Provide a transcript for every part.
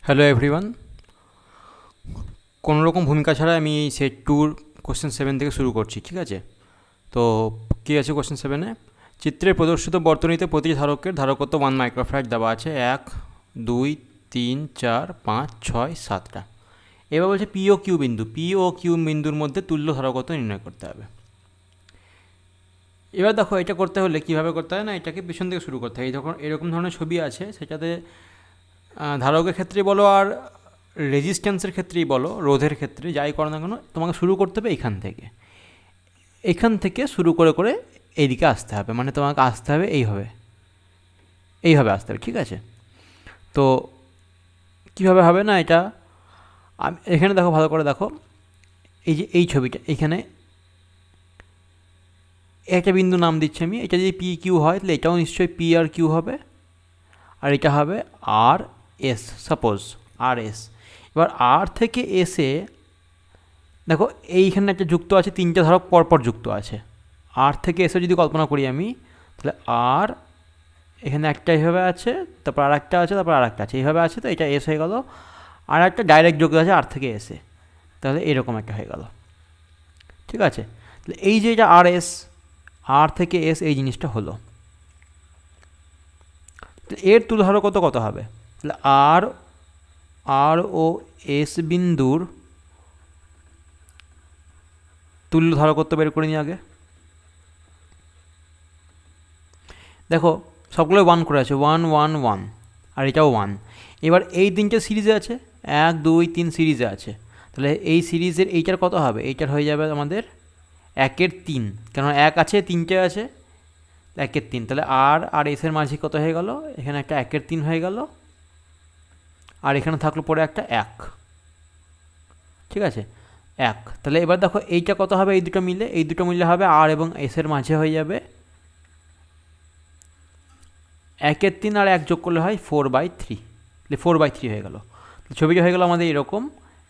Hello everyone, কোনো রকম ভূমিকা ছাড়া আমি এই সেট টুর কোশ্চেন 7 থেকে শুরু করছি। ঠিক আছে, তো কী আছে কোশ্চেন 7-এ? চিত্রে প্রদর্শিত বর্তনীতে প্রতি ধারকের ধারকত্ব 1 মাইক্রোফ্যারাড দেওয়া আছে 1, 2, 3, 4, 5, 6, 7টা। এবার বলছে পি ও কিউ বিন্দু, পি ও কিউ বিন্দুর মধ্যে তুল্য ধারকত্ব নির্ণয় করতে হবে। এবার দেখো, এটা করতে হলে কীভাবে করতে হয় না, এটাকে পিছন থেকে শুরু করতে হয়। এই যখন এরকম ধরনের ছবি আছে, সেটাতে ধারকের ক্ষেত্রে বলো আর রেজিস্ট্যান্সের ক্ষেত্রেই বলো, রোধের ক্ষেত্রে যাই করো না কেন, তোমাকে শুরু করতে হবে এখান থেকে শুরু করে করে এইদিকে আসতে হবে। মানে তোমাকে আসতে হবে এইভাবে আসতে হবে। ঠিক আছে, তো কীভাবে হবে না এটা এখানে দেখো, ভালো করে দেখো, এই যে এই ছবিটা, এখানে একটা বিন্দু নাম দিচ্ছি আমি। এটা যদি পি কিউ হয় তাহলে এটাও নিশ্চয়ই পি আর কিউ হবে, আর এটা হবে আর এস, সাপোজ আর এস। এবার আর থেকে এসে দেখো, এইখানে একটা যুক্ত আছে, তিনটে ধারক পরপর যুক্ত আছে। আর থেকে এসে যদি কল্পনা করি আমি, তাহলে আর এখানে একটা এইভাবে আছে, তারপর আর একটা আছে, তারপর আর একটা আছে, এইভাবে আছে। তো এটা এস হয়ে গেল, আর একটা ডাইরেক্ট যুক্ত আছে আর থেকে এসে, তাহলে এরকম একটা হয়ে গেল। ঠিক আছে, তাহলে এই যে এটা আর এস, আর থেকে এস, এই জিনিসটা হলো। এর তুলধারকত্ব কত হবে? তাহলে আর ও এস বিন্দুর তুল্য ধারকত্ব বের করে নিই আগে। দেখো, সবগুলো 1 করে আছে, 1 1 1, আর এটাও 1। এবার এই তিনটে সিরিজে আছে, 1 2 3 সিরিজে আছে। তাহলে এই সিরিজের এইটার কত হবে? এইটার হয়ে যাবে আমাদের 1/3, কেন 1 আছে, 3টে আছে, 1/3। তাহলে আর এসের মাঝে কত হয়ে গেল? এখানে একটা 1/3 হয়ে গেল, আর এখানে থাকলো পরে একটা 1। ঠিক আছে, 1। তাহলে এবার দেখো এইটা কত হবে? এই দুটো মিলে হবে আর এবং এসের মাঝে হয়ে যাবে 1/3, আর 1 যোগ করলে হয় 4/3। 4/3 হয়ে গেল। ছবিটা হয়ে গেল আমাদের এরকম।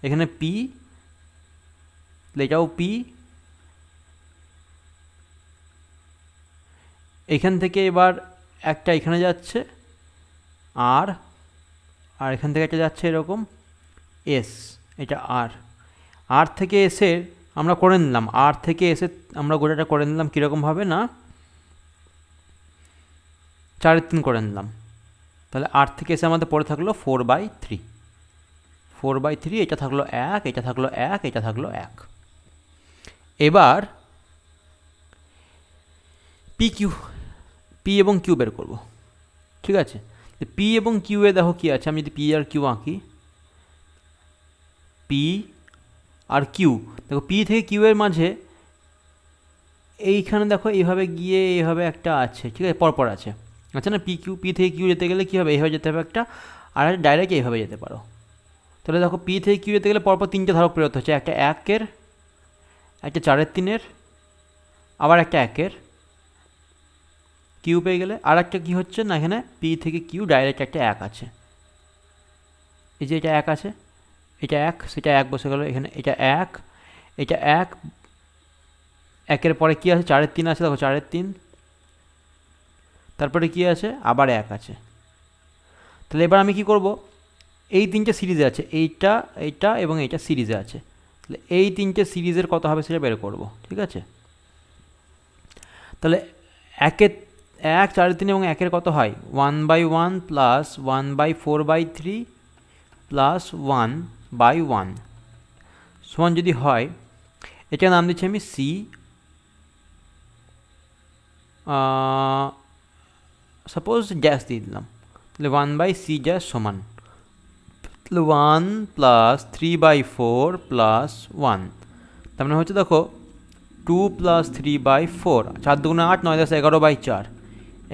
এখানে পি, এটাও পি। এখান থেকে এবার একটা এখানে যাচ্ছে আর এখান থেকে একটা যাচ্ছে এরকম এস, এটা আর থেকে এসে আমরা করে নিলাম, আর থেকে এসে আমরা গোটাটা করে নিলাম কীরকমভাবে না, 4/3 করে নিলাম। তাহলে আর থেকে এসে আমাদের পরে থাকলো 4/3। 4/3, এটা থাকলো 1, এটা থাকলো 1, এটা থাকলো 1। এবার পি এবং কিউ বের করব। ঠিক আছে, পি এবং কিউ এ দেখো কী আছে। আমি যদি পি আর কিউ আঁকি, পি আর কিউ, দেখো পি থেকে কিউ এর মাঝে এইখানে দেখো এইভাবে গিয়ে এইভাবে একটা আছে। ঠিক আছে, পরপর আছে, আচ্ছা না? পি থেকে কিউ যেতে গেলে কী হবে? এইভাবে যেতে হবে একটা, আর ডাইরেক্ট এইভাবে যেতে পারো। তাহলে দেখো, পি থেকে কিউ যেতে গেলে পরপর তিনটে ধারক প্রেরত হচ্ছে, একটা 1-এর, একটা 4/3-এর, আবার একটা 1-এর। কিউ পেয়ে গেলে আর একটা কী হচ্ছে না, এখানে পি থেকে কিউ ডাইরেক্ট একটা 1 আছে। এই যে এটা 1 আছে, এটা 1, সেটা 1 বসে গেল এখানে। এটা 1, এটা 1, 1-এর পরে কী আছে? 4/3 আছে, দেখো 4/3, তারপরে কী আছে? আবার 1 আছে। তাহলে এবার আমি কি করব? এই তিনটে সিরিজে আছে, এইটা এবং এইটা সিরিজে আছে। তাহলে এই তিনটে সিরিজের কত হবে সেটা বের করব। ঠিক আছে, তাহলে 1 4/3 এবং 1-এর কত হয়? 1/1 প্লাস 1/4/3 প্লাস 1/1 সমান যদি হয়, এটার নাম দিচ্ছি আমি সি, সাপোজ ড্যাশ দিয়ে দিলাম। তাহলে 1/c ড্যাশ সমান, তাহলে 1 প্লাস 3/4 প্লাস 1, তার মানে হচ্ছে দেখো 2 প্লাস 3/4, 4 2 8, 9 10 11/4,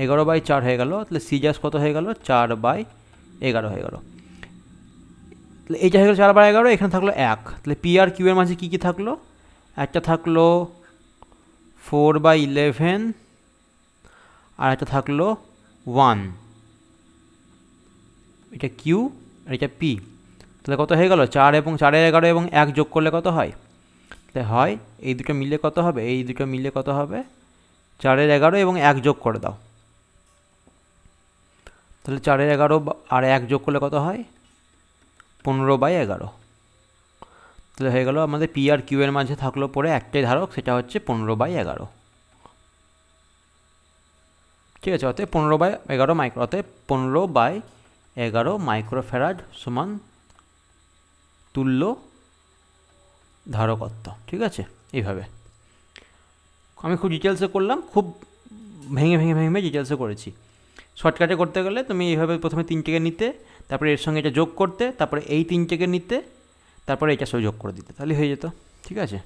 11/4 হয়ে গেল। তাহলে সি ড্যাশ কত হয়ে গেল? 4/11 হয়ে গেল। তাহলে এইটা হয়ে গেল 4/11, এখানে থাকলো 1। তাহলে পি আর কিউ এর মাঝে কী কী থাকলো? একটা থাকলো 4/11, আর একটা থাকলো 1, এটা কিউ, আর এটা পি। তাহলে কত হয়ে গেল? 4 এবং 4/11 এবং 1 যোগ করলে কত হয়? তাহলে হয় এই দুটো মিলে কত হবে? এই দুটো মিলে কত হবে? 4/11 এবং 1 যোগ করে দাও। তাহলে 4/11 আর 1 যোগ করলে কত হয়? 15/11। তাহলে হয়ে গেল আমাদের পি আর কিউ এর মাঝে থাকলো পরে একটাই ধারক, সেটা হচ্ছে 15/11। ঠিক আছে, অতএব 15/11 মাইক্রো, অতএব 15/11 মাইক্রোফ্যারাড সমান তুল্য ধারকত্ব। ঠিক আছে, এইভাবে আমি খুব ডিটেলসে করলাম, খুব ভেঙে ভেঙে ভেঙে ভেঙে ডিটেলসে করেছি। শর্টকাটে করতে গেলে তুমি এইভাবে প্রথমে 3টেকে নিতে, তারপরে এর সঙ্গে এটা যোগ করতে, তারপরে এই 3টেকে নিতে, তারপরে এটার সঙ্গে যোগ করে দিতে, তাহলে হয়ে যেত। ঠিক আছে,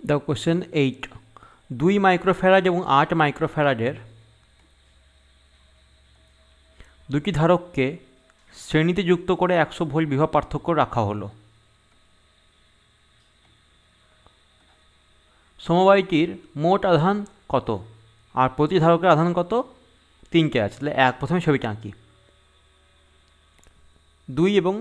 দেখো কোশ্চেন 8, 2 মাইক্রোফ্যারাড এবং 8 মাইক্রোফ্যারাডের দুটি ধারককে শ্রেণীতে যুক্ত করে 100 ভোল্ট বিভব পার্থক্য রাখা হলো। সমবায়টির মোট আধান কত আর প্রতি ধারকের আধান কত? 3টে আছে। তাহলে প্রথমে ছবিটা আঁকি। 2 এবং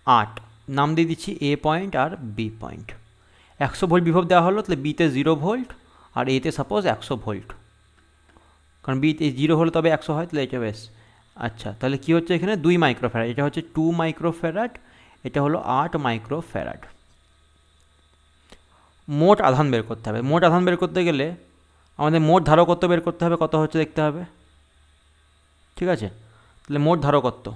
8 নাম দিয়ে দিচ্ছি এ পয়েন্ট আর বি পয়েন্ট। 100 ভোল্ট বিভব দেওয়া হলো, তাহলে বিতে 0 ভোল্ট আর এতে সাপোজ 100 ভোল্ট, কারণ বিতে 0 হলে তবে 100 হয়, তাহলে এটা বেশ। আচ্ছা, তাহলে কী হচ্ছে এখানে 2 মাইক্রোফ্যারাড, এটা হচ্ছে 2 মাইক্রোফ্যারাড, এটা হলো 8 মাইক্রোফ্যারাড। মোট আধান বের করতে হবে। মোট আধান বের করতে গেলে আমাদের মোট ধারকত্ব বের করতে হবে, কত হচ্ছে দেখতে হবে। ঠিক আছে, তাহলে মোট ধারকত্ব,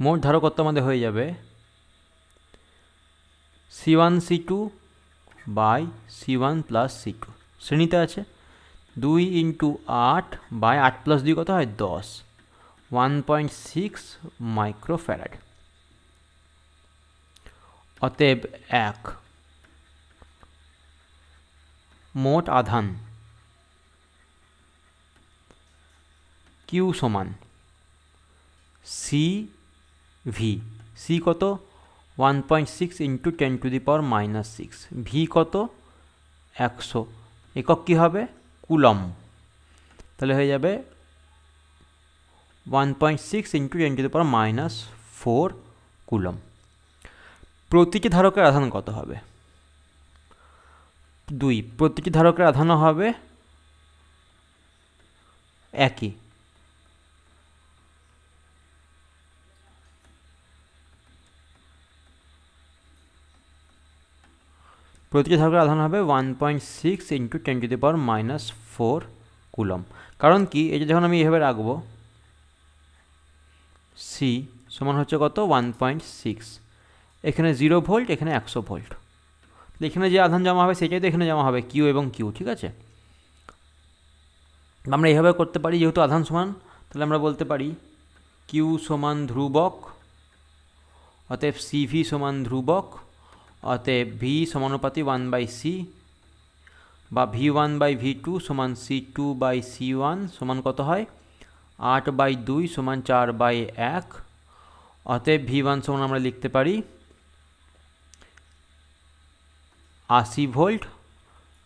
মোট ধারকত্ব আমাদের হয়ে যাবে C1 C2 by C1 plus C2, শ্রেণীতে আছে 2 × 8 বাই 8 + 2 কত হয় 10, 1.6 মাইক্রোফ্যারাড। অতএব 1 মোট আধান Q সমান CV, C কত 1.6 × 10⁻⁻6, V কত 100, একক কী হবে কুলম, তাহলে হয়ে যাবে 1.6 × 10⁻⁴ কুলম। প্রতিটি ধারকের আধান কত হবে? 2, প্রতিটি ধারকের আধানও হবে একই, প্রতিটি ধারকের আধান হবে 1.6 × 10⁻⁴ কুলম। কারণ কি, এই যে যখন আমি এইভাবে রাখবো C সমান হচ্ছে কত 1.6, এখানে 0 ভোল্ট, এখানে 100 ভোল্ট, এখানে যে আধান জমা হবে সেটাই তো এখানে জমা হবে, কিউ এবং কিউ। ঠিক আছে, আমরা এইভাবে করতে পারি, যেহেতু আধান সমান, তাহলে আমরা বলতে পারি কিউ সমান ধ্রুবক, অতএব সিভি সমান ধ্রুবক, অতএব ভি সমানুপাতি 1/c, বা V1/V2 সমান C2/C1 সমান কত হয় 8/2 সমান 4/1, অতএব V1 সমান আমরা লিখতে পারি 80 ভোল্ট,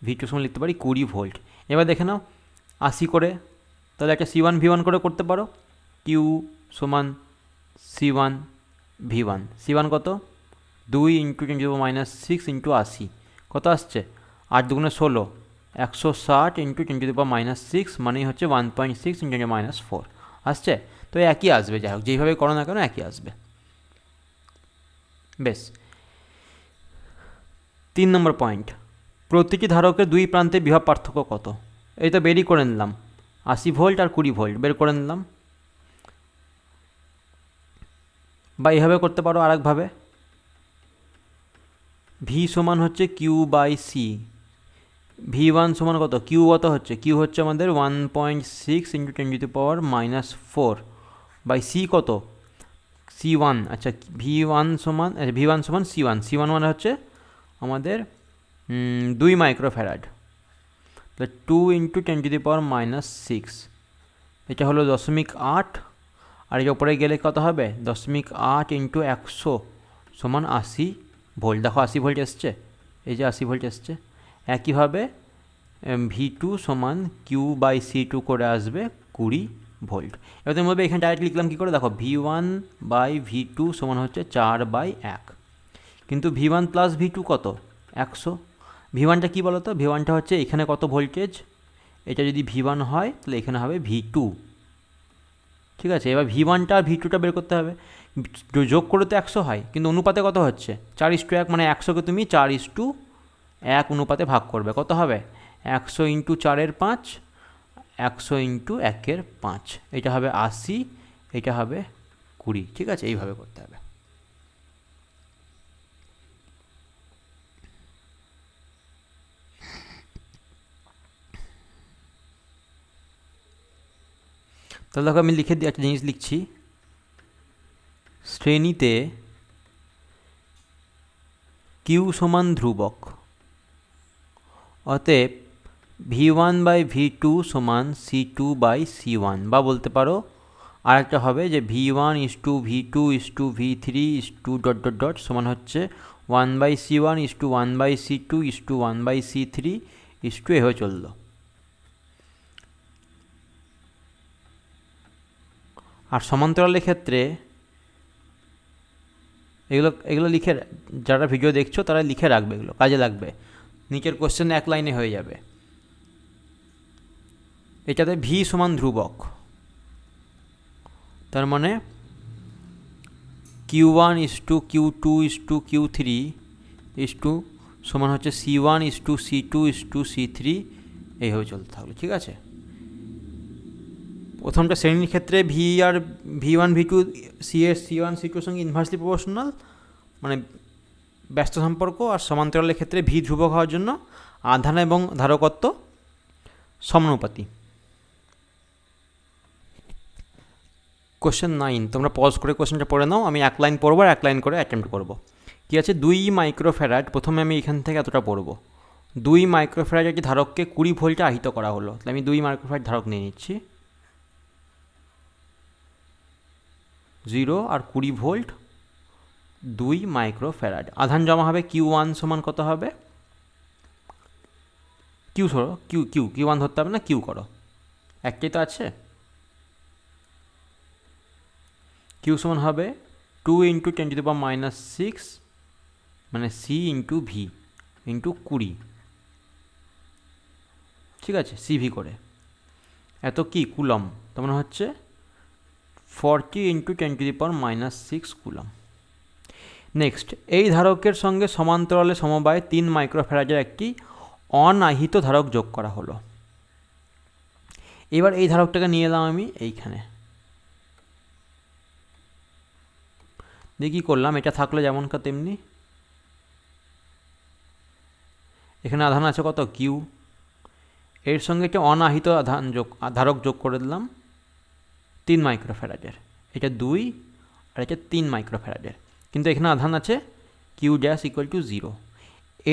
V2 সমান লিখতে পারি 20 ভোল্ট। এবার দেখে নাও 80 করে, তাহলে একটা C1 V1 করে করতে পারো, কিউ সমান C1 V1, C1 কত 2 × 10⁻⁶ × 80, কত আসছে 8 × 2 = 16, 160 × 10⁻⁶, মানেই হচ্ছে 1.6 × 10⁻⁴ আসছে। তো একই আসবে, যাই হোক যেইভাবে করো না কেন একই আসবে। বেশ, 3 নম্বর পয়েন্ট, প্রতিটি ধারকের 2 প্রান্তে বিভব পার্থক্য কত? এই তো বেরই করে নিলাম, 80 ভোল্ট আর 20 ভোল্ট বের করে নিলাম। বা এইভাবে করতে পারো আরেকভাবে, ভি সমান হচ্ছে Q/C, V1 সমান কত, কিউ কত হচ্ছে, কিউ হচ্ছে আমাদের 1.6 × 10⁻⁴, বাই সি কত C1, আচ্ছা V1 সমান C1 মানে হচ্ছে আমাদের 2 মাইক্রোফ্যারাড, তাহলে 2 × 10⁻⁶, এটা হলো 0.8, আর এর ওপরে গেলে কত হবে 0.8 × 100 সমান 80 ভোল্ট। দেখো 80 ভোল্ট এসছে, এই যে 80 ভোল্ট এসছে। একইভাবে V2 সমান Q/C2 করে আসবে 20 ভোল্ট। এবার তুমি বলবে এখানে ডাইরেক্ট লিখলাম কী করে, দেখো V1/V2 সমান হচ্ছে 4/1, কিন্তু V1 প্লাস V2 কত 100। V1টা কী বলো তো, V1টা হচ্ছে এখানে কত ভোল্টেজ, এটা যদি V1 হয় তাহলে এখানে হবে V2, ঠিক আছে। এবার V1টা আর V2টা বের করতে হবে, যোগ করে তো 100 হয়, কিন্তু অনুপাতে কত হচ্ছে 4:1, মানে 100কে তুমি 4:1 অনুপাতে ভাগ করবে, কত হবে 100 × 4 = 5, 100 × 1 = 5, এটা হবে 80, এটা হবে 20, ঠিক আছে, এইভাবে করতে হবে। তাহলে দেখো আমি লিখে দিই, একটা জিনিস লিখছি, শ্রেণীতে কিউ সমান ধ্রুবক, অতএব V1/V2 সমান C2/C1, বা বলতে পারো আরেকটা হবে যে V1:V2:V3 সমান হচ্ছে 1/C1:1/C2:1/C3 এভাবে চললো। আর সমান্তরালের ক্ষেত্রে এগুলো লিখে, যারা ভিডিও দেখছো তারা লিখে রাখবে, এগুলো কাজে লাগবে, নিচের কোশ্চেন এক লাইনে হয়ে যাবে। এটাতে V সমান ধ্রুবক, তার মানে Q1:Q2:Q3 সমান হচ্ছে C1:C2:C3 এইভাবে চলতে থাকলো, ঠিক আছে। প্রথমটা শ্রেণীর ক্ষেত্রে V1:V2 C1:C2 সঙ্গে ইনভার্সলি প্রপোর্শনাল, মানে ব্যস্ত সম্পর্ক, আর সমান্তরালের ক্ষেত্রে V ধ্রুবক হওয়ার জন্য আধান এবং ধারকত্ব সমানুপাতি। কোশ্চেন 9, তোমরা পজ করে কোশ্চেনটা পড়ে নাও, আমি এক লাইন পড়বো আর এক লাইন করে অ্যাটেম্প্ট করবো। কী আছে, 2 মাইক্রোফ্যারাড, প্রথমে আমি এখান থেকে এতটা পড়বো। 2 মাইক্রোফ্যারাড একটি ধারককে 20 ভোল্টে আহিত করা হলো, তাহলে আমি 2 মাইক্রোফ্যারাড ধারক নিয়ে নিচ্ছি, 0 আর 20 ভোল্ট, 2 মাইক্রোফ্যারাড। আধান জমা হবে Q1 সমান কত হবে, Q1 ধরতে হবে না, Q করো, একটাই তো আছে, Q সমান হবে 2 × 10⁻⁶, মানে C × V × 20, ঠিক আছে, CV করে, এত কি কুলম, তার মানে হচ্ছে 40 × 10⁻⁶ কুলম। নেক্সট, এই ধারকের সঙ্গে সমান্তরালে সমবায়ে 3 মাইক্রোফ্যারাডের একটি অনাহিত ধারক যোগ করা হলো। এবার এই ধারকটাকে নিয়ে এলাম আমি এইখানে, দিয়ে কী করলাম, এটা থাকলো যেমনকার তেমনি, এখানে আধান আছে কত Q, এর সঙ্গে একটা অনাহিত ধারক যোগ করে দিলাম 3 মাইক্রোফ্যারাডের, এটা 2 আর এটা 3 মাইক্রোফ্যারাডের, কিন্তু এখানে আধান আছে Q' = 0।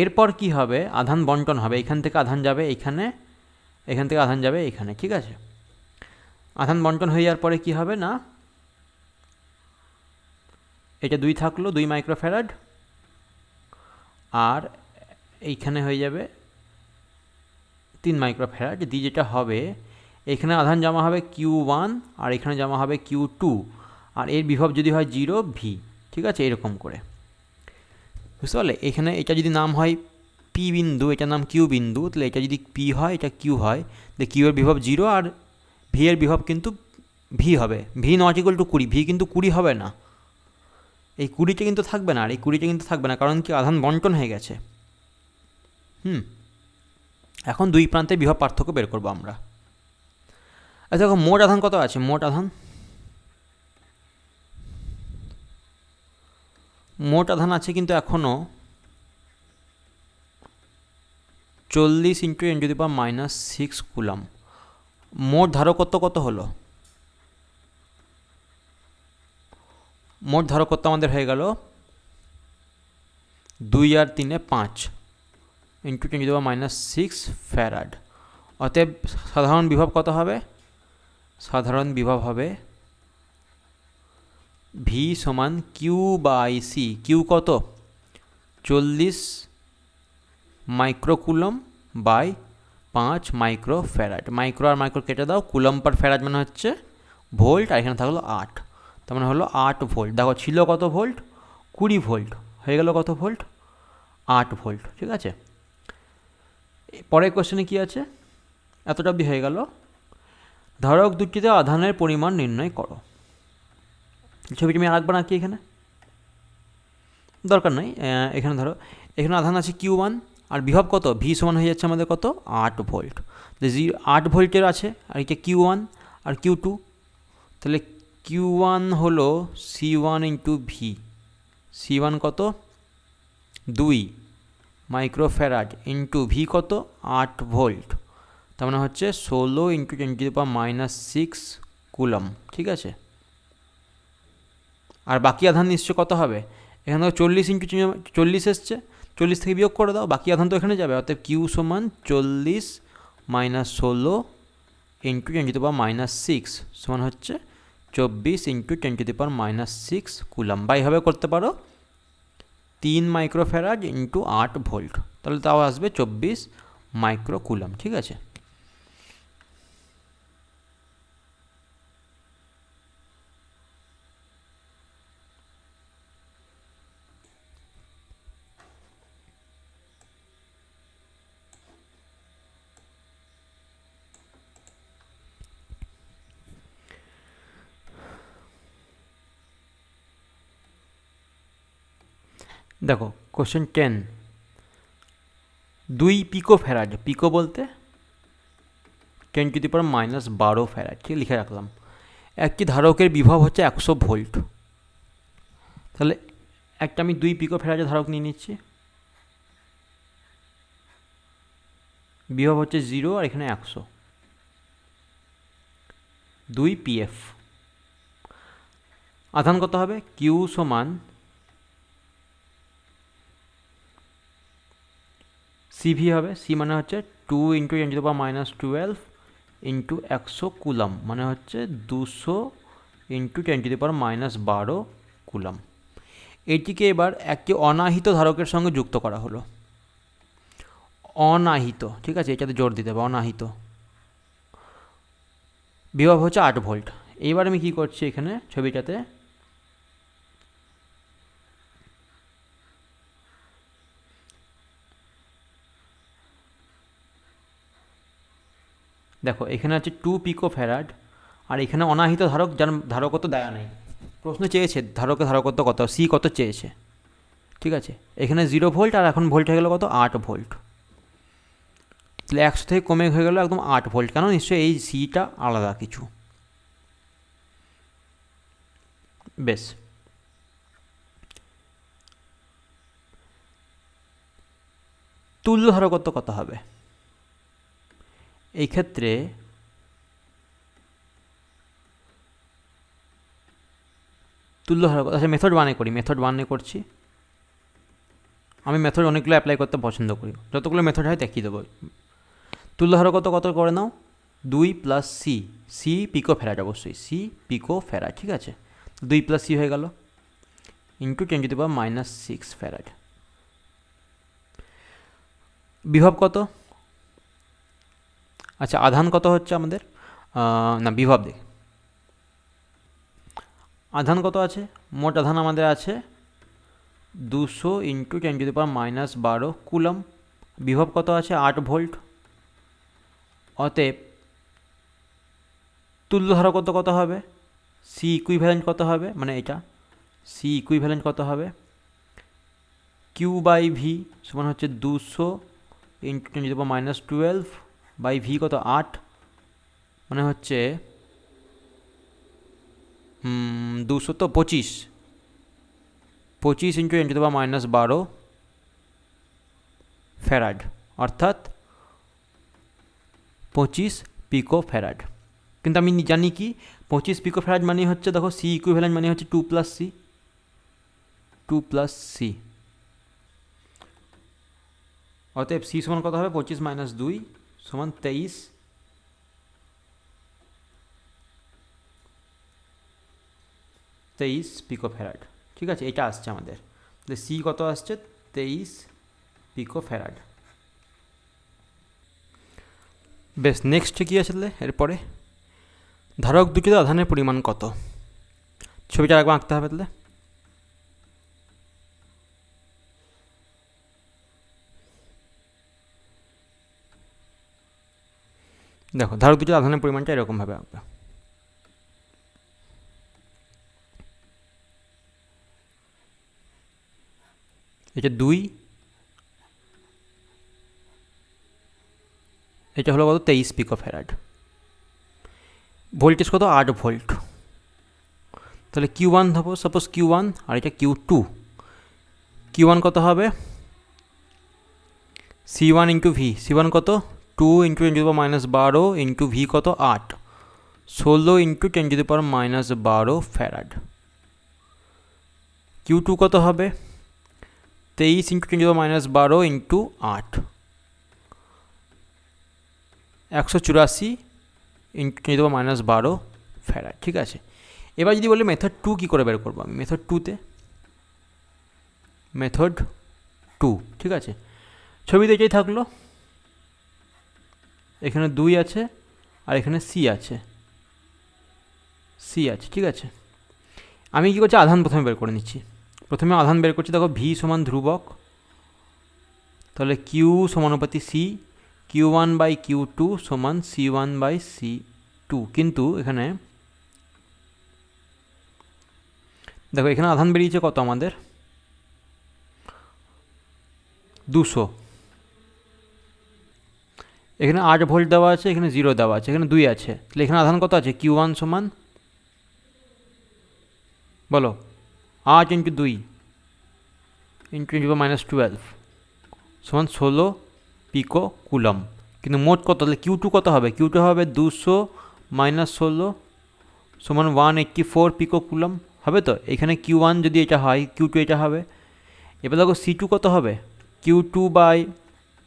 এরপর কি হবে, আধান বন্টন হবে, এখান থেকে আধান যাবে এখানে, এখান থেকে আধান যাবে এখানে, ঠিক আছে। আধান বন্টন হয়ে যাওয়ার পরে কি হবে না, এটা 2 থাকলো 2 মাইক্রোফ্যারাড, আর এইখানে হয়ে যাবে 3 মাইক্রোফ্যারাড, দিয়ে যেটা হবে এখানে আধান জমা হবে Q1 আর এখানে জমা হবে Q2, আর এর বিভব যদি হয় 0 V, ঠিক আছে, এরকম করে, বুঝতে পারলে। এখানে এটা যদি নাম হয় P বিন্দু, এটার নাম Q বিন্দু, তাহলে এটা যদি P হয়, এটা Q হয়, তাহলে Q এর বিভব 0 আর V এর বিভব কিন্তু V হবে, V ≠ 20, V কিন্তু 20 হবে না, এই 20টা কিন্তু থাকবে না, আর এই 20টা কিন্তু থাকবে না, কারণ কি আধান বন্টন হয়ে গেছে। এখন দুই প্রান্তে বিভব পার্থক্য বের করবো আমরা। আচ্ছা দেখো মোট আধান কত আছে, মোট আধান আছে কিন্তু এখনও 40 × 10⁻⁶ কুলম। মোট ধারকত্ব কত হলো, মোট ধারকত্ব আমাদের হয়ে গেল 2 আর 3 5 × 10⁻⁶ ফ্যারাড। অতএব সাধারণ বিভব কত হবে, সাধারণ বিভব হবে V সমান Q/C, Q কত 40 মাইক্রোকুলম বাই 5 মাইক্রোফ্যারাড, মাইক্রো আর মাইক্রো কেটে দাও, কুলম পার ফ্যারাড মানে হচ্ছে ভোল্ট, আর এখানে থাকলো 8, তার মানে হলো 8 ভোল্ট। দেখো ছিল কত ভোল্ট, 20 ভোল্ট, হয়ে গেল কত ভোল্ট, 8 ভোল্ট। ঠিক আছে, পরের কোশ্চেনে কি আছে, এতটা অবধি হয়ে গেল। ধারক দুটিতে আধানের পরিমাণ নির্ণয় করো। ছবিটি আমি আঁকবো না কি, এখানে দরকার নাই। এখানে ধরো এখানে আধান আছে Q1, আর বিভব কত, ভি সমান হয়ে যাচ্ছে আমাদের কত, 8 ভোল্ট। 8 ভোল্টের আছে, আর এটা Q1 আর Q2, তাহলে Q1 হলো C1 ইন্টু ভি, C1 কত 2 মাইক্রোফ্যারাড ইন্টু ভি কত 8 ভোল্ট, তার মানে হচ্ছে 16 ইন্টু 10⁻⁻6 কুলম। ঠিক আছে, আর বাকি আধান নিশ্চয় কত হবে, এখানে 40 ইন্টু 40 এসছে, 40 থেকে বিয়োগ করে দাও, বাকি আধান তো এখানে যাবে, অর্থাৎ কিউ সমান 40 মাইনাস 16 ইন্টু 10⁻⁻6 সমান হচ্ছে 24 ইন্টু 10⁻⁻6 কুলাম। বা এইভাবে করতে পারো 3 মাইক্রোফ্যারাড ইন্টু 8 ভোল্ট, তাহলে তাও আসবে 24 মাইক্রো কুলাম। ঠিক আছে, দেখো কোশ্চেন 10, 2 পিকো ফ্যারাড, পিকো বলতে 10⁻⁻12 ফ্যারাড, ঠিক লিখে রাখলাম। একটি ধারকের বিভব হচ্ছে 100 ভোল্ট, তাহলে একটা আমি 2 পিকো ফ্যারাডের ধারক নিয়ে নিচ্ছি, বিভব হচ্ছে 0 আর এখানে 100, 2 পিএফ। আধান কত হবে, কিউ সমান সিভি হবে, সি মানে হচ্ছে 2 ইন্টু 10⁻12 ইন্টু 100 কুলাম, মানে হচ্ছে 200 ইন্টু 10⁻12 কুলাম। এটিকে এবার একটি অনাহিত ধারকের সঙ্গে যুক্ত করা হলো, অনাহিত। ঠিক আছে, এটাতে জোর দিতে হবে, অনাহিত। বিভব হচ্ছে 8 ভোল্ট। এইবার আমি কি করছি, এখানে ছবিটাতে দেখো এখানে আছে 2 পিকো ফ্যারাড, আর এখানে অনাহিত ধারক, যার ধারকত্ব দেয়া নেই। প্রশ্ন চেয়েছে ধারকত্ব কত, সি কত চেয়েছে। ঠিক আছে, এখানে 0 ভোল্ট, আর এখন ভোল্ট হয়ে গেল কত, 8 ভোল্ট। তাহলে 100 থেকে কমে হয়ে গেল একদম 8 ভোল্ট, কেন, নিশ্চয়ই এই সিটা আলাদা কিছু। বেশ, তুল্য ধারকত্ব কত হবে, এই ক্ষেত্রে তুল্য ধারকত্ব, আচ্ছা মেথড 1-এ করি, মেথড 1-এ করছি। আমি মেথড অনেকগুলো অ্যাপ্লাই করতে পছন্দ করি, যতগুলো মেথড হয় দেখিয়ে দেবো। তুল্য ধারকত্ব কত করে নাও, 2 প্লাস সি, সি পিকো ফ্যারাড, অবশ্যই সি পিকো ফ্যারাড। ঠিক আছে, 2 প্লাস সি হয়ে গেল ইন্টু 10⁻⁻6 ফ্যারাড। বিভব কত, আচ্ছা আধান কত হচ্ছে আমাদের, না বিভব দেখ, আধান কত আছে, মোট আধান আমাদের আছে 200 ইন্টু 10⁻12 কুলম। বিভব কত আছে, 8 ভোল্ট। অতএব তুল্য ধারকত্ব কত হবে, সি ইকুইভ্যালেন্ট কত হবে, মানে এটা সি ইকুইভ্যালেন্ট কত হবে, কিউ বাই ভি সমান হচ্ছে 200 ইন্টু 10⁻12 বাই ভি কত 8, মানে হচ্ছে 200 তো 25 ইন্টু 10⁻12 ফ্যারাড, অর্থাৎ 25 পিকো ফ্যারাড। কিন্তু আমি জানি কি 25 পিকো ফ্যারাড মানে হচ্ছে, দেখো সি ইকুইভ্যালেন্ট মানে হচ্ছে 2 প্লাস সি, 2 প্লাস সি। অতএব সি সমান কত হবে, 25 মাইনাস 2 সমান 23 পিকো ফ্যারাড। ঠিক আছে, এটা আসছে আমাদের, তাহলে সি কত আসছে, 23 পিকো ফ্যারাড। বেশ, নেক্সট কী আছে তাহলে এরপরে, ধারক দুটিতে আধানের পরিমাণ কত? ছবিটা একবার আঁকতে হবে তাহলে। দেখো ধারক দুটিতে আধানের পরিমাণটা এরকমভাবে আঁকবে। এটা 2, এটা হলো কত 23 পিকোফ্যারাড। ভোল্টেজ কত 8 ভোল্ট। তাহলে Q1 ধরবো, সাপোজ Q1 আর এটা Q2। Q1 কত হবে C1 ইন্টু ভি। C1 কত 2 ইন্টু 10⁻12 ইন্টু ভি কত 8, 16 ইন্টু 10⁻12 ফ্যারাড। Q2 কত হবে 23 ইন্টু 10⁻12 ইন্টু 8, 184 ইন্টু 10⁻12 ফ্যারাড। ঠিক আছে, এবার যদি বলি মেথড 2 কী করে বের করবো আমি, মেথড 2তে মেথড 2, ঠিক আছে, ছবিতে এটাই থাকলো, এখানে 2 আছে আর এখানে সি আছে, ঠিক আছে। আমি কী করছি, আধান প্রথমে বের করে নিচ্ছি। প্রথমে আধান বের করছি, দেখো ভি সমান ধ্রুবক, তাহলে Q সমানুপাতি C, Q1 by Q2 সমান C1 বাই C2। কিন্তু এখানে দেখো এখানে আধান বেরিয়েছে কত আমাদের 200, এখানে 8 ভোল্ট দেওয়া আছে, এখানে 0 দেওয়া আছে, এখানে 2 আছে, তাহলে এখানে আধান কত আছে Q1 সমান বলো 8 ইন্টু 2 ইন্টু 10⁻12 সমান 16 পিকো কুলম। কিন্তু মোট কত, তাহলে Q2 কত হবে, Q2 হবে 200 মাইনাস 16 সমান 184 পিকো কুলম হবে। তো এখানে Q1 যদি এটা হয়, Q2 এটা হবে। এবার দেখো C2 কত হবে, Q2 বাই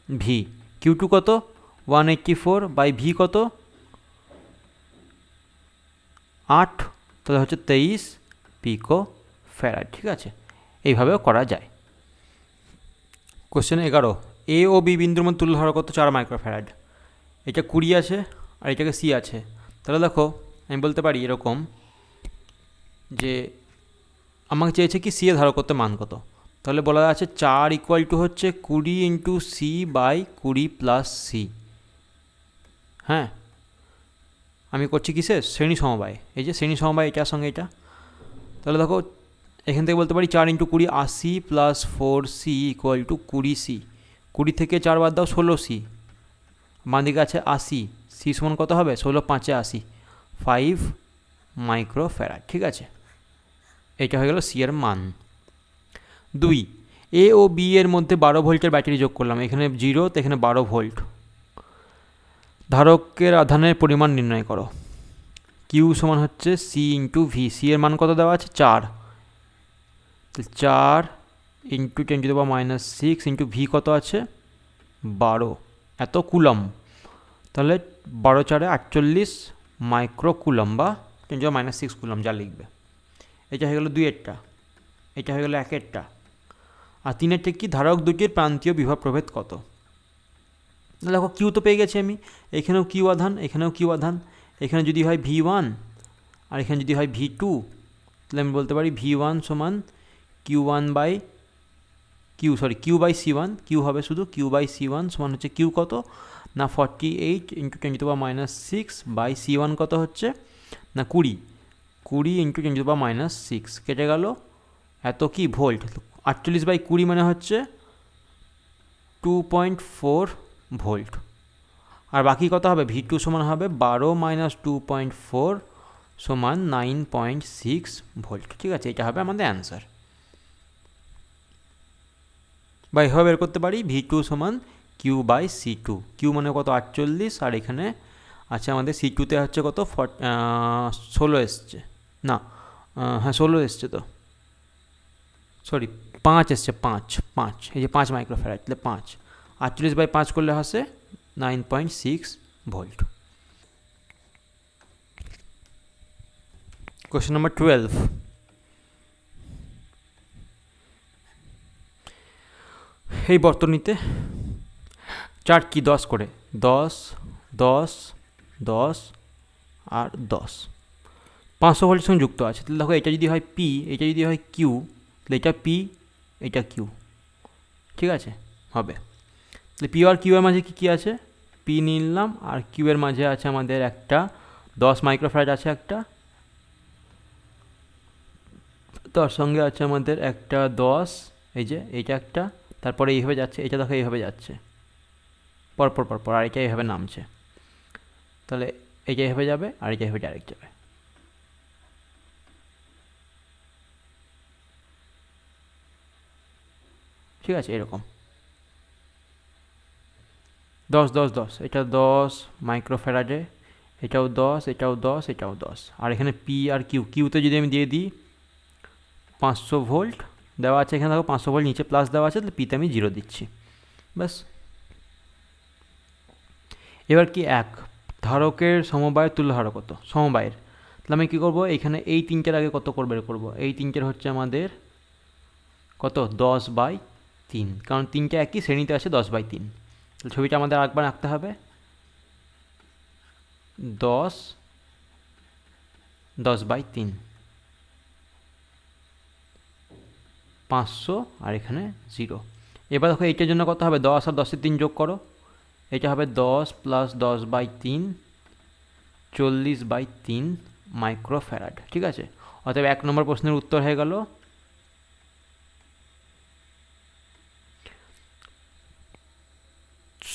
ভি, Q2 কত 184 বাই ভি কত 8, তাহলে হচ্ছে 23 পিকো ফ্যারাড। ঠিক আছে, এইভাবেও করা যায়। কোশ্চেন 11, এ ও বি বিন্দুর মধ্যে তুল্য ধারক কত 4 মাইক্রোফ্যারাড। এটা 20 আছে আর এটাকে সি আছে। তাহলে দেখো আমি বলতে পারি এরকম যে আমাকে চেয়েছে কি সি এ ধারকত্ব মান কত, তাহলে বলা আছে 4 ইকুয়াল টু হচ্ছে 20 into C by 20 plus C. হ্যাঁ, আমি করছি কিসে শ্রেণী সমবায়, এই যে শ্রেণী সমবায় এটার সঙ্গে এটা। তাহলে দেখো এখান থেকে বলতে পারি 4 into 20 80 plus 4C equal to 20C। 20 থেকে 4 বাদ দাও 16C, বাঁ দিকে আছে 80, সি সমান কত হবে 16 5 80, 5 মাইক্রোফ্যারাড। ঠিক আছে, এটা হয়ে গেল সি এর মান। 2, এ ও বি এর মধ্যে 12 ভোল্টের ব্যাটারি যোগ করলাম, এখানে 0 তো এখানে 12 ভোল্ট। ধারকের আধানের পরিমাণ নির্ণয় করো। কিউ সমান হচ্ছে সি ইন্টু ভি, সি এর মান কত দেওয়া আছে 4, 4 ইন্টু 10⁻6 ইন্টু ভি কত আছে 12, এত কুলম। তাহলে 12 4 48 মাইক্রো কুলম বা 10⁻6 কুলম যা লিখবে। এটা হয়ে গেল 2-এরটা, এটা হয়ে গেল 1-এরটা। আর 3-এরটা কি, ধারক দুটির প্রান্তীয় বিভব প্রভেদ কত। দেখো কিউ তো পেয়ে গেছি আমি, এখানেও কিউ আধান, এখানেও কিউ আধান। এখানে যদি হয় V1 আর এখানে যদি হয় V2, তাহলে আমি বলতে পারি V1 সমান Q1 by Q by C1, Q হবে শুধু কিউ বাই C1 সমান হচ্ছে কিউ কত না 48 ইন্টু 10⁻6 বাই C1 কত হচ্ছে না 20 ইন্টু 10⁻6, কেটে গেল এত কি ভোল্ট। 48 বাই 20 মানে হচ্ছে 2.4 ভোল্ট। আর বাকি কত হবে, V2 সমান হবে 12 মাইনাস 2.4 সমান 9.6 ভোল্ট। ঠিক আছে, এটা হবে আমাদের অ্যান্সার। বা এভাবে বের করতে পারি V2 সমান কিউ বাই C2, কিউ মানে কত 48 আর এখানে আছে আমাদের C2তে হচ্ছে কত 16 এসছে, না হ্যাঁ 16 এসছে, তো সরি 5 এসছে, 5 এই যে 5 মাইক্রোফ্যারাড, তাহলে 5 48 বাই 5 করলে আসে 9.6 ভোল্ট। কোশ্চেন নম্বর 12, এই বর্তনীতে চার কি 10 করে 10 10 10 আর 10 500 ভোল্টের সঙ্গে যুক্ত আছে। তাহলে দেখো এটা যদি হয় পি, এটা যদি হয় কিউ, তাহলে এটা পি, এটা কিউ, ঠিক আছে হবে। তাহলে পি আর কিউ এর মাঝে কী আছে, পি নিলাম, আর কিউ এর মাঝে আছে আমাদের একটা 10 মাইক্রোফ্যারাড আছে একটা, তার সঙ্গে আছে আমাদের একটা 10, এই যে এইটা একটা, তারপরে এইভাবে যাচ্ছে, এটা দেখো এইভাবে যাচ্ছে পরপর পরপর, আর এটা এইভাবে নামছে, তাহলে এইটা এইভাবে যাবে আর এটা এইভাবে ডাইরেক্ট যাবে। ঠিক আছে, এরকম 10 10 10, এটা 10 মাইক্রোফ্যারাডে, এটাও 10, এটাও 10, এটাও 10, আর এখানে পি আর কিউ, কিউতে যদি আমি দিয়ে দিই 500 ভোল্ট দেওয়া আছে, এখানে দেখো 500 ভোল্ট নিচে প্লাস দেওয়া আছে, তাহলে পিতে আমি 0 দিচ্ছি, ব্যাস। এবার কি এক ধারকের সমবায়ের তুল্য ধারক কত, সমবায়ের, তাহলে আমি কী করবো, এখানে এই তিনটের আগে কত করে বের করবো, এই তিনটের হচ্ছে আমাদের কত 10/3, কারণ তিনটে একই শ্রেণীতে আছে 10/3, তাহলে ছবিটা আমাদের আরেকবার আঁকতে হবে, 10 10/3, 500 আর এখানে 0। এবার দেখো এইটার জন্য কত হবে, 10 আর 10-এর 3 যোগ করো, এটা হবে 10 + 10/3, 40/3 মাইক্রোফ্যারাড, ঠিক আছে। অতএব 1 নম্বর প্রশ্নের উত্তর হয়ে গেল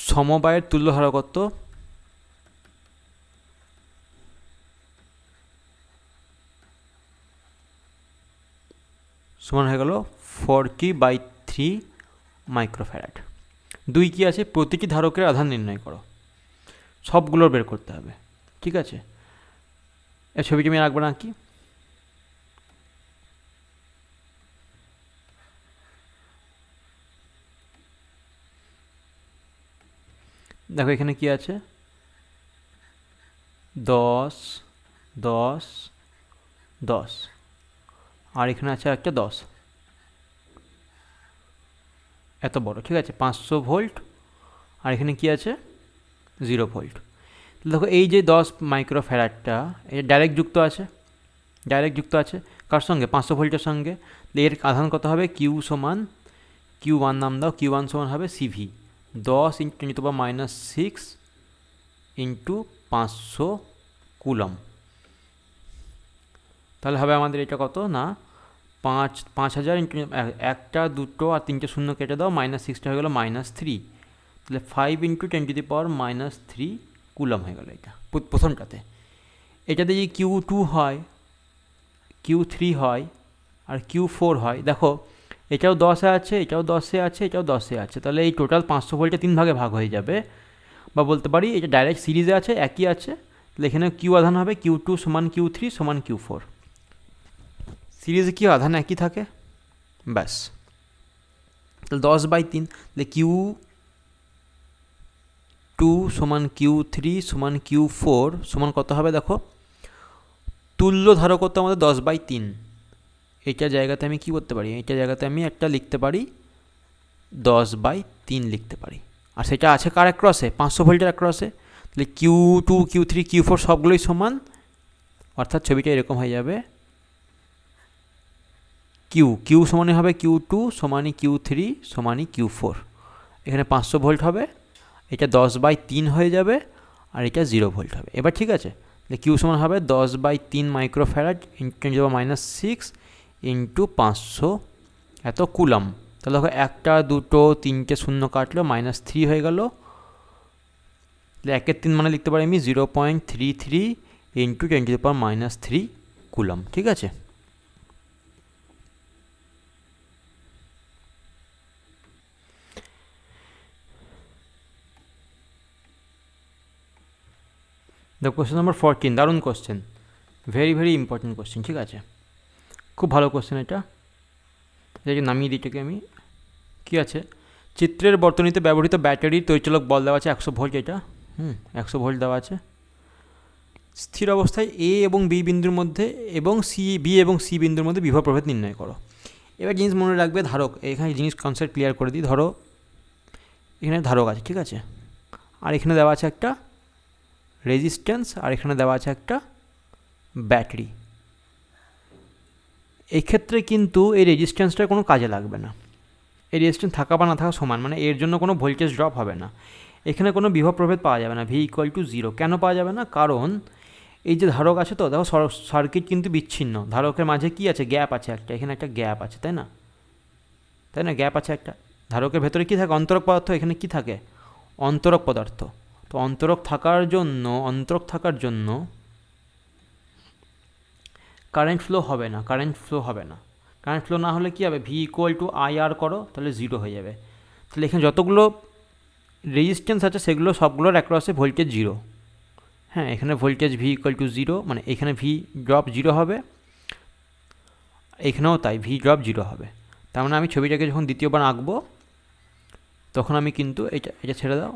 সমবায়ের তুল্য ধারক কত সমান হয়ে গেল 40/3 মাইক্রোফ্যারাড। 2 কি আছে, প্রতিটি ধারকের আধান নির্ণয় করো, সবগুলোর বের করতে হবে, ঠিক আছে। এই ছবিটি আমি রাখবো না কি, দেখো এখানে কি আছে, 10 10 10, আর এখানে আছে একটা 10, এত বড়, ঠিক আছে, 500 ভোল্ট, আর এখানে কি আছে 0 ভোল্ট। দেখো এই যে 10 মাইক্রোফ্যারাডটা এটা ডাইরেক্ট যুক্ত আছে, ডাইরেক্ট যুক্ত আছে কার সঙ্গে, 500 ভোল্টের সঙ্গে, এর আধান কত হবে, কিউ সমান Q1 নাম দাও, Q1 সমান হবে সিভি, 10 × 10⁻6 ইন্টু 500 কুলম। তাহলে হবে আমাদের এটা কত না 5000 ইন্টু একটা দুটো আর তিনটে শূন্য কেটে দাও, -6টা হয়ে গেলো -3, তাহলে 5 × 10⁻³ কুলম হয়ে গেল এটা প্রথমটাতে। এটাতে যদি Q2 হয়, Q3 হয় আর Q4 হয়, দেখো এটাও 10-এ আছে, এটাও 10-এ আছে, এটাও 10-এ আছে, তাহলে এই টোটাল 500 ভোল্টে 3 ভাগে ভাগ হয়ে যাবে, বা বলতে পারি এটা ডাইরেক্ট সিরিজে আছে, একই আছে, তাহলে এখানে কিউ আধান হবে Q2 সমান Q3 সমান Q4, সিরিজে কি আধান একই থাকে, ব্যাস। তাহলে 10/3, তাহলে Q2 সমান Q3 সমান Q4 সমান কত হবে, দেখো তুল্য ধারকত্ব আমাদের 10/3, এইটার জায়গাতে আমি কি করতে পারি, এইটার জায়গাতে আমি একটা লিখতে পারি 10/3 লিখতে পারি, আর সেটা আছে কার অ্যাক্রসে, 500 ভোল্টের অ্যাক্রসে, তাহলে Q2 Q3 Q4 সবগুলোই সমান, অর্থাৎ ছবিটা এরকম হয়ে যাবে, কিউ সমানই হবে Q2 সমানই Q3 সমানই Q4, এখানে 500 ভোল্ট হবে, এটা 10/3 হয়ে যাবে, আর এটা 0 ভোল্ট হবে। এবার ঠিক আছে, তাহলে কিউ সমান হবে 10/3 মাইক্রোফ্যারাড × 10⁻6 ইন্টু 500 এত কুলম। তাহলে দেখো একটা দুটো তিনটে শূন্য কাটলো, -3 হয়ে গেল, তাহলে 1/3 মানে লিখতে পারি আমি 0.33 ইন্টু 10⁻³ কুলম, ঠিক আছে। দ্য কোশ্চেন নাম্বার 14, দারুণ question, very very important question, ঠিক আছে, খুব ভালো কোশ্চেন এটা, এটাকে নামিয়ে দিই, এটাকে আমি, কী আছে, চিত্রের বর্তনীতে ব্যবহৃত ব্যাটারির তৈচালক বল দেওয়া আছে 100 ভোল্ট, এটা 100 ভোল্ট দেওয়া আছে, স্থির অবস্থায় এ এবং বি বিন্দুর মধ্যে এবং বি এবং সি বিন্দুর মধ্যে বিভব প্রভেদ নির্ণয় করো। এবার জিনিস মনে রাখবে, ধারক, এখানে জিনিস কনসেপ্ট ক্লিয়ার করে দিই, ধরো এখানে ধারক আছে, ঠিক আছে, আর এখানে দেওয়া আছে একটা রেজিস্ট্যান্স, আর এখানে দেওয়া আছে একটা ব্যাটারি। এই ক্ষেত্রে কিন্তু এই রেজিস্ট্যান্সটার কোনো কাজে লাগবে না, এই রেজিস্ট্যান্স থাকা বা না থাকা সমান, মানে এর জন্য কোনো ভোল্টেজ ড্রপ হবে না, এখানে কোনো বিভব প্রভেদ পাওয়া যাবে না, V=0। কেন পাওয়া যাবে না? কারণ এই যে ধারক আছে, তো দেখো সার্কিট কিন্তু বিচ্ছিন্ন, ধারকের মাঝে কি আছে? গ্যাপ আছে একটা, এখানে একটা গ্যাপ আছে, তাই না? গ্যাপ আছে একটা। ধারকের ভেতরে কি থাকে? অন্তরক পদার্থ। এখানে কি থাকে? অন্তরক পদার্থ। তো অন্তরক থাকার জন্য কারেন্ট ফ্লো হবে না, কারেন্ট ফ্লো না হলে কী হবে? V=IR করো, তাহলে 0 হয়ে যাবে। তাহলে এখানে যতগুলো রেজিস্ট্যান্স আছে সেগুলো সবগুলোর অ্যাক্রসে ভোল্টেজ 0। হ্যাঁ, এখানে ভোল্টেজ V=0, মানে এখানে V ড্রপ 0 হবে, এখানেও তাই V ড্রপ 0 হবে। তার মানে আমি ছবিটাকে যখন দ্বিতীয়বার আঁকবো তখন আমি কিন্তু এটা ছেড়ে দাও,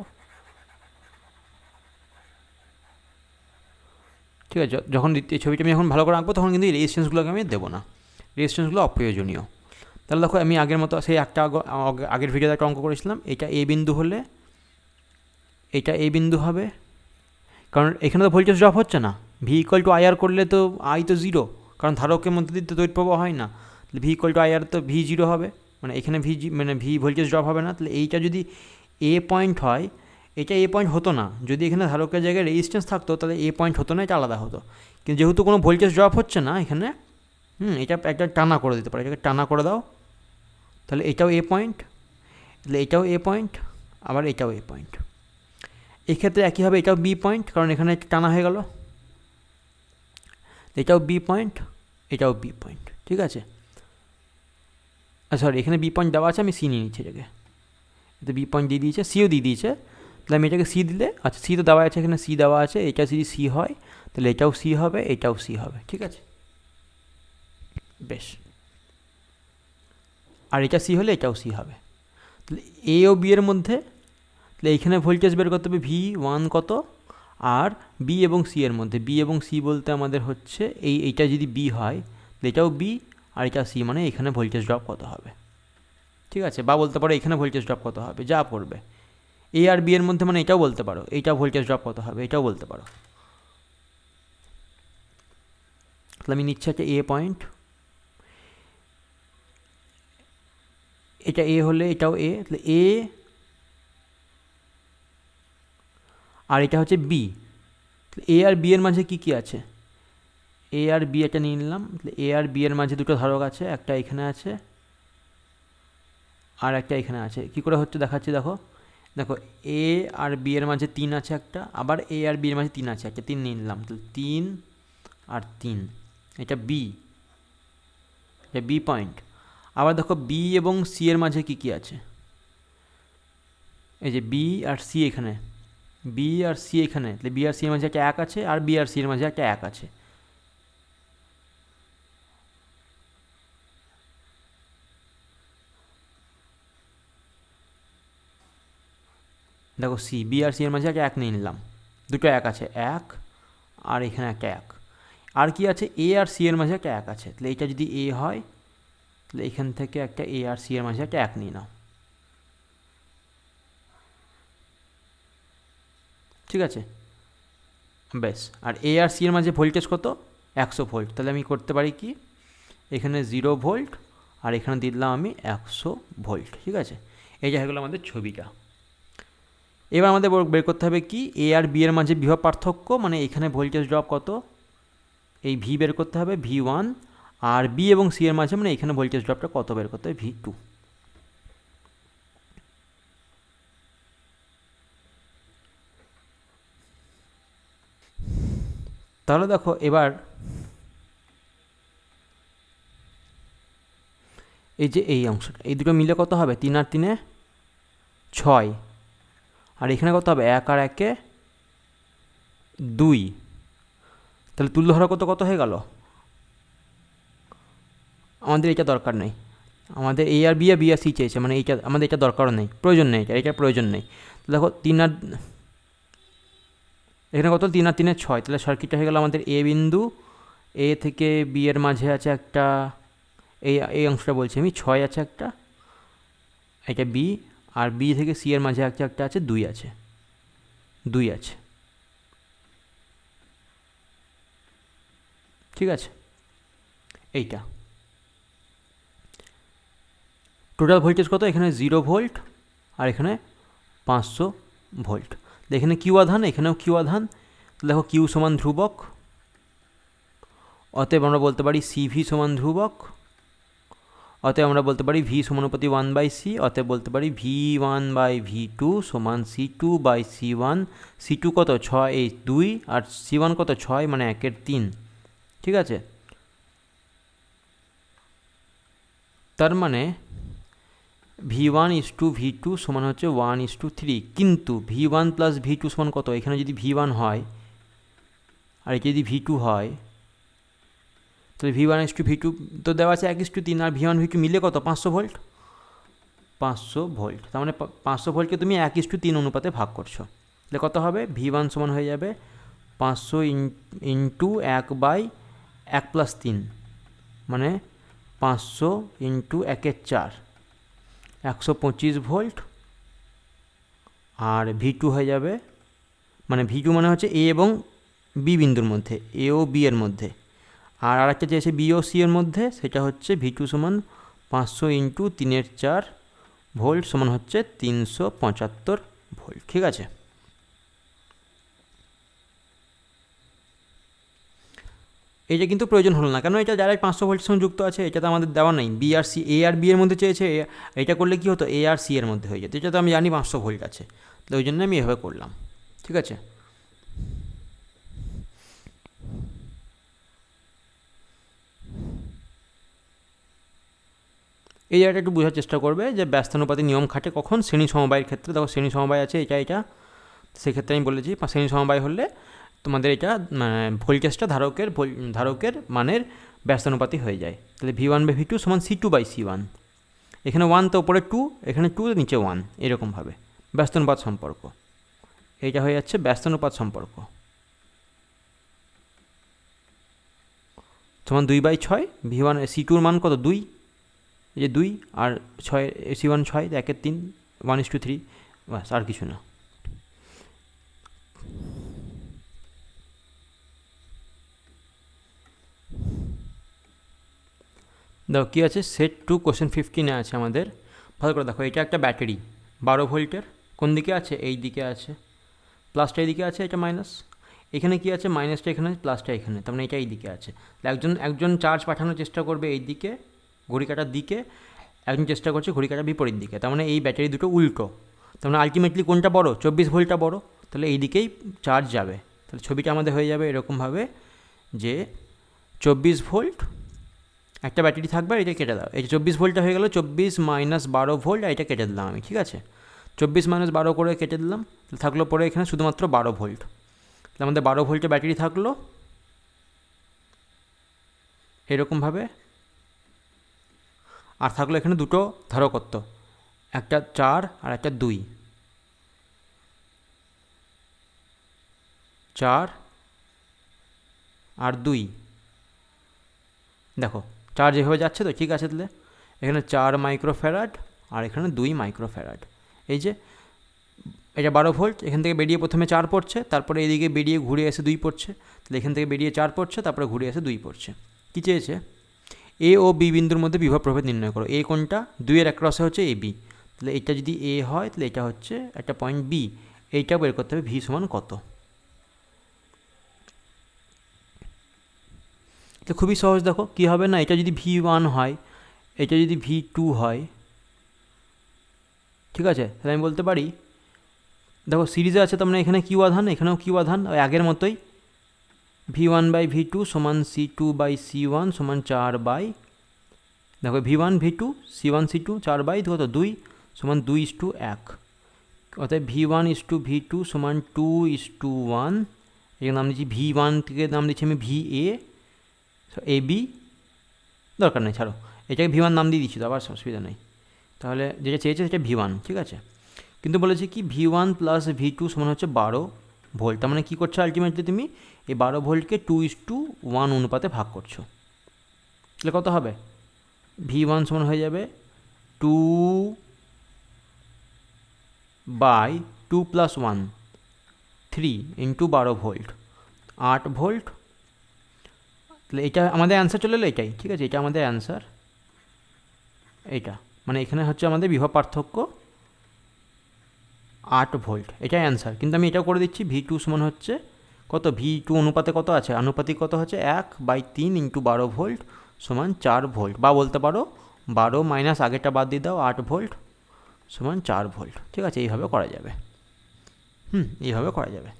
ঠিক আছে? যখন এই ছবিটা আমি যখন ভালো করে আঁকবো তখন কিন্তু এই রেজিস্ট্যান্সগুলোকে আমি দেবো না, রেজিস্ট্যান্সগুলো অপ্রয়োজনীয়। তাহলে দেখো আমি আগের মতো সেই আগের ভিডিওতে একটা অঙ্ক করেছিলাম, এটা এ বিন্দু হলে এটা এ বিন্দু হবে, কারণ এখানে তো ভোল্টেজ ড্রপ হচ্ছে না। V=IR করলে তো I তো 0, কারণ ধারকের মধ্যে দিয়ে তো তড়িৎ প্রবাহ হয় না। তাহলে V=IR তো V0 হবে, মানে এখানে V ভোল্টেজ ড্রপ হবে না। তাহলে এইটা যদি এ পয়েন্ট হয়, এটা এ পয়েন্ট হতো না যদি এখানে ধারকের জায়গায় রেজিস্ট্যান্স থাকতো, তাহলে এ পয়েন্ট হতো না, এটা আলাদা হতো। কিন্তু যেহেতু কোনো ভোল্টেজ ড্রপ হচ্ছে না এখানে, এটা একটা টানা করে দিতে পারে, এটাকে টানা করে দাও, তাহলে এটাও এ পয়েন্ট, তাহলে এটাও এ পয়েন্ট, আবার এটাও এ পয়েন্ট। এক্ষেত্রে একই হবে, এটাও বি পয়েন্ট, কারণ এখানে টানা হয়ে গেল, এটাও বি পয়েন্ট, এটাও বি পয়েন্ট, ঠিক আছে? সরি, এখানে বি পয়েন্ট দেওয়া আছে, আমি সি নিয়ে নিচ্ছি এটাকে, এতে বি পয়েন্ট দিয়ে দিয়েছে, সিও দিয়ে দিয়েছে, তাহলে আমি এটাকে সি দিলে, আচ্ছা সি তো দেওয়া আছে, এখানে সি দেওয়া আছে, এটা যদি সি হয় তাহলে এটাও সি হবে, এটাও সি হবে, ঠিক আছে? বেশ, আর এটা সি হলে এটাও সি হবে। তাহলে এ ও বি এর মধ্যে, তাহলে এইখানে ভোল্টেজ বের করতে হবে V1 কত, আর বি এবং সি এর মধ্যে, বি এবং সি বলতে আমাদের হচ্ছে এইটা যদি বি হয় এটাও বি আর এটা সি, মানে এখানে ভোল্টেজ ড্রপ কত হবে, ঠিক আছে? বা বলতে পারো এখানে ভোল্টেজ ড্রপ কত হবে, যা পড়বে। এ আর বি এর মধ্যে মানে এটাও বলতে পারো, এইটা ভোল্টেজ ড্রপ কত হবে, এটাও বলতে পারো। তাহলে আমি নিচ্ছি একটা এ পয়েন্ট, এটা এ হলে এটাও এ, তাহলে এ আর এটা হচ্ছে বি। এ আর বি এর মাঝে কি কি আছে? এ আর বি এটা নিয়ে নিলাম, এ আর বি এর মাঝে দুটো ধারক আছে, একটা এখানে আছে আর একটা এখানে আছে। কি করে হচ্ছে দেখাচ্ছি, দেখো দেখো এ আর বি এর মাঝে 3 আছে একটা, আবার এ আর বি এর মাঝে 3 আছে একটা, 3 নিয়ে নিলাম, তাহলে 3 আর 3, এটা বি, এটা বি পয়েন্ট। আবার দেখো বি এবং সি এর মাঝে কি কি আছে, এই যে বি আর সি এখানে, বি আর সি এখানে, তাহলে বি আর সি এর মাঝে একটা 1 আছে, আর বি আর সি এর মাঝে একটা 1 আছে। দেখো সি, বি আর সি এর মাঝে একটা 1 নিয়ে নিলাম, দুটো 1 আছে, 1 আর এখানে একটা 1। আর কি আছে? এ আর সি এর মাঝে একটা 1 আছে, তাহলে এটা যদি এ হয় তাহলে এখান থেকে একটা এ আর সি এর মাঝে একটা 1 নিয়ে নাও, ঠিক আছে? বেশ, আর এ আর সি এর মাঝে ভোল্টেজ কত? 100 ভোল্ট। তাহলে আমি করতে পারি কি, এখানে 0 ভোল্ট আর এখানে দিলাম আমি 100 ভোল্ট, ঠিক আছে? এই যে হয়ে গেলো আমাদের ছবিটা। এবার আমাদের বের করতে হবে কি, এ আর বি এর মাঝে বিভব পার্থক্য, মানে এখানে ভোল্টেজ ড্রপ কত, এই ভি বের করতে হবে V1, আর বি এবং সি এর মাঝে মানে এখানে ভোল্টেজ ড্রপটা কত বের করতে হবে, V2। তাহলে দেখো এবার এই যে এই অংশটা, এই দুটো মিলে কত হবে? 3 আর 3 6, আর এখানে কত হবে? 1 আর 1 2। তাহলে তুল্য ধারা কত হয়ে গেল? আমাদের এটা দরকার নেই, আমাদের এ আর বি আর সি চেয়েছে, মানে এইটা আমাদের এটা দরকারও নেই, প্রয়োজন নেই, এটার প্রয়োজন নেই। দেখো 3 আর এখানে কত? 3 আর 3 6, তাহলে সার্কিটটা হয়ে গেল আমাদের এ বিন্দু, এ থেকে বি এর মাঝে আছে একটা, এই অংশটা বলছি আমি, 6 আছে একটা, এটা বি, আর বি থেকে সি এর মাঝে একটা আছে 2 আছে, 2 আছে। ঠিক আছে, এইটা টোটাল ভোল্টেজ কত, এখানে 0 ভোল্ট আর এখানে 500 ভোল্ট। এখানে কিউ আধান, এখানেও কিউ আধান, দেখো কিউ সমান ধ্রুবক, অতএব আমরা বলতে পারি সিভি সমান ধ্রুবক, অতএব আমরা বলতে পারি ভি সমানুপাতি 1/c, অতএব বলতে পারি V1/V2 সমান C2/C1। C2 কত 2 আর C1 কত 6, মানে 1/3, ঠিক আছে। তার মানে V1:V2 সমান হচ্ছে 1:3, কিন্তু V1 প্লাস V2 সমান কত, এখানে যদি V1 হয় আর এটি যদি V2 হয়, তাহলে V1:V2 তো দেওয়া আছে 1:3, আর V1V2 মিলে কত 500 ভোল্ট, 500 ভোল্ট। তার মানে 500 ভোল্টকে তুমি 1:3 অনুপাতে ভাগ করছো, তাহলে কত হবে, V1 সমান হয়ে যাবে 500 ইন্টু 1/1+3, মানে 500 ইন্টু 1/4, 125 ভোল্ট। আর V2 হয়ে যাবে, মানে V2 মানে হচ্ছে এ এবং বি বিন্দুর মধ্যে, এ ও বি এর মধ্যে, আর আরেকটা যে আছে বি ও সি এর মধ্যে, সেটা হচ্ছে V2 সমান 500 ইন্টু 3/4 ভোল্ট সমান হচ্ছে 375 ভোল্ট, ঠিক আছে। এইটা কিন্তু প্রয়োজন হলো না, কেন এটা ডাইরেক্ট 500 ভোল্টের সঙ্গে যুক্ত আছে, এটা তো আমাদের দেওয়া নেই। বি আর সি, এ আর বি এর মধ্যে চেয়েছে, এটা করলে কি হতো, এ আর সি এর মধ্যে হয়ে যেত, এটা তো আমি জানি 500 ভোল্ট আছে, তো ওই জন্য আমি এভাবে করলাম, ঠিক আছে। এই জায়গাটা একটু বোঝার চেষ্টা করবে যে ব্যস্তানুপাতি নিয়ম খাটে কখন, শ্রেণী সমবায়ের ক্ষেত্রে। দেখো শ্রেণী সমবায় আছে এটা, সেক্ষেত্রে আমি বলেছি শ্রেণী সমবায় হলে তোমাদের এটা ভোল্টেজটা ধারকের মানের ব্যস্তানুপাতি হয়ে যায়। তাহলে V1/V2 সমান C2/C1, এখানে 1 তো ওপরে 2, এখানে 2 নিচে 1, এরকমভাবে ব্যস্তানুপাত সম্পর্ক, এইটা হয়ে যাচ্ছে ব্যস্তানুপাত সম্পর্ক। সমান 2/6, V1 C2-র মান কত 2, এই যে 2 আর 6, C1 6, 1/3, 1:3, বাস আর কিছু না। দেখো কী আছে, সেট টু কোশ্চেন 15 আছে আমাদের, ভালো করে দেখো। এটা একটা ব্যাটারি 12 ভোল্টের, কোন দিকে আছে, এই দিকে আছে, প্লাসটা এই দিকে আছে, এটা মাইনাস, এখানে কি আছে, মাইনাসটা এখানে, প্লাসটা এখানে, তার মানে এটা এই দিকে আছে। একজন চার্জ পাঠানোর চেষ্টা করবে এই দিকে ঘড়ি কাটার দিকে, একজন চেষ্টা করছে ঘড়ি কাটার বিপরীত দিকে, তার মানে এই ব্যাটারি দুটো উল্টো, তার মানে আলটিমেটলি কোনটা বড়, 24 ভোল্টটা বড়, তাহলে এই দিকেই চার্জ যাবে। তাহলে ছবিটা আমাদের হয়ে যাবে এরকমভাবে যে 24 ভোল্ট একটা ব্যাটারি থাকবে, আর এটা কেটে দাও, এই 24 ভোল্টটা হয়ে গেল 24 মাইনাস 12 ভোল্ট, আর এটা কেটে দিলাম আমি, ঠিক আছে। 24 মাইনাস 12 করে কেটে দিলাম, থাকলো পরে এখানে শুধুমাত্র 12 ভোল্ট, তাহলে আমাদের 12 ভোল্টের ব্যাটারি থাকলো এরকমভাবে, আর থাকলো এখানে দুটো ধারকত্ব, একটা 4 আর একটা 2, 4 আর 2, দেখো চার্জ এভাবে যাচ্ছে তো, ঠিক আছে। তাহলে এখানে 4 মাইক্রোফ্যারাড আর এখানে 2 মাইক্রোফ্যারাড, এই যে এটা 12 ভোল্ট, এখান থেকে বেরিয়ে প্রথমে 4 পড়ছে, তারপরে এদিকে বেরিয়ে ঘুরে এসে 2 পড়ছে, তাহলে এখান থেকে বেরিয়ে 4 পড়ছে, তারপরে ঘুরে এসে 2 পড়ছে। কী চেয়েছে, এ ও বি বিন্দুর মধ্যে বিভব প্রভেদ নির্ণয় করো। এ কোনটা, 2-এর একরসে হচ্ছে এ বি, তাহলে এটা যদি এ হয় তাহলে এটা হচ্ছে একটা পয়েন্ট বি, এইটা বের করতে হবে ভি সমান কত। তো খুবই সহজ, দেখো কী হবে না, এটা যদি V1 হয়, এটা যদি V2 হয়, ঠিক আছে, তাহলে আমি বলতে পারি, দেখো সিরিজে আছে, তার মানে এখানে কিউ আধান, এখানেও কিউ আধান, ওই আগের মতোই, V1/V2 সমান C2/C1 সমান 4, দেখো V1 V2 C1 C2 4 কত 2 সমান 2:1, অর্থাৎ V1:V2 সমান 2:1, এর নাম দিচ্ছি V1 থেকে নাম দিচ্ছি আমি VA, AB দরকার নেই, ছাড়ো, এটাকে V1 নাম দিয়ে দিচ্ছি তো, আবার অসুবিধা নেই। তাহলে যেটা চেয়েছে সেটা V1, ঠিক আছে, কিন্তু বলেছে কি V1 প্লাস V2 সমান হচ্ছে 12 ভোল্ট, তার মানে কী করছো আলটিমেটলি তুমি এই 12 ভোল্টকে 2:1 অনুপাতে ভাগ করছো, তাহলে কত হবে, V1 সমান হয়ে যাবে 2/2 + 1, 3 × 12 ভোল্ট, 8 ভোল্ট, তাহলে এটা আমাদের অ্যান্সার চলে এলো এটাই, ঠিক আছে, এটা আমাদের অ্যান্সার এইটা, মানে এখানে হচ্ছে আমাদের বিভব পার্থক্য 8 ভোল্ট, এটাই অ্যান্সার। কিন্তু আমি এটাও করে দিচ্ছি ভি টু সমান হচ্ছে কত, ভি টু অনুপাতে কত আছে, আনুপাতিক কত হচ্ছে 1/3 ইন্টু 12 ভোল্ট সমান 4 ভোল্ট, বা বলতে পারো 12 মাইনাস আগেরটা বাদ দিয়ে দাও 8 ভোল্ট সমান 4 ভোল্ট, ঠিক আছে, এইভাবে করা যাবে। এইভাবে করা যাবে।